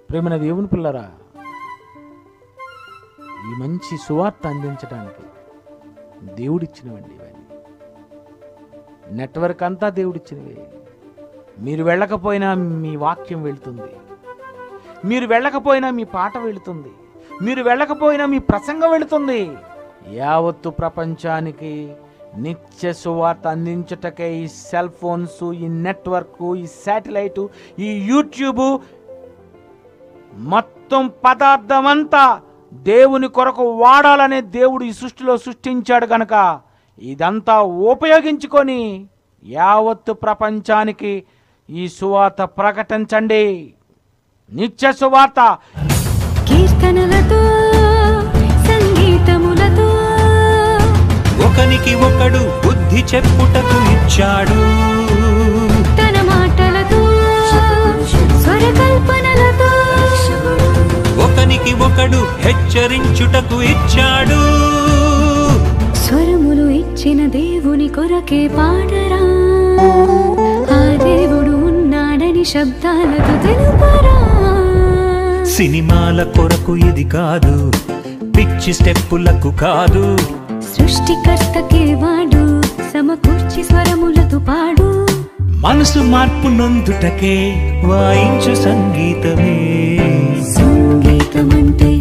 ప్రేమైన దేవుని పిల్లరా, ఈ మంచి సువార్త అందించడానికి దేవుడిచ్చినవండి ఇవన్నీ. నెట్వర్క్ అంతా దేవుడిచ్చినవే. మీరు వెళ్ళకపోయినా మీ వాక్యం వెళుతుంది, మీరు వెళ్ళకపోయినా మీ పాట వెళుతుంది, మీరు వెళ్ళకపోయినా మీ ప్రసంగం వెళుతుంది. యావత్తు ప్రపంచానికి నిత్య సువార్త అందించుటకే ఈ సెల్ ఫోన్స్, ఈ నెట్వర్క్, ఈ శాటిలైటు, ఈ యూట్యూబ్, మొత్తం పదార్థం అంతా దేవుని కొరకు వాడాలనే దేవుడు ఈ సృష్టిలో సృష్టించాడు కనుక ఇదంతా ఉపయోగించుకొని యావత్తు ప్రపంచానికి ఈ సువార్త ప్రకటించండి. నిత్య సువార్త కీర్తనలతో, సంగీతములతో ఒకనికి ఒకడు బుద్ధి చెప్పుటకు ఇచ్చాడు. తన మాటలతో, స్వరకల్పనలతో ఒకనికి ఒకడు హెచ్చరించుటకు ఇచ్చాడు. స్వరములు ఇచ్చిన దేవుని కొరకే పాడరా, ఆ దేవుడు ఉన్నాడని శబ్దాలతో తెలుపరా. సినిమాల కొరకు ఇది కాదు, పిచ్చి స్టెప్పులకు కాదు. సృష్టికర్తకే వాడు సమకూర్చి స్వరములతో పాడు. మనసు మార్పు నొందుటకే వాయించు సంగీతమే. సంగీతమంటే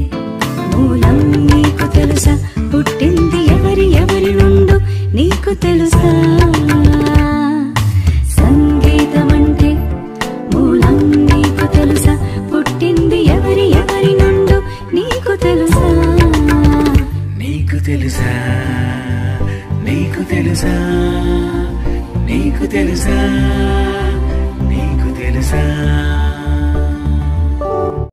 మూలం నీకు తెలుసా? పుట్టింది ఎవరి నుండు నీకు తెలుసా?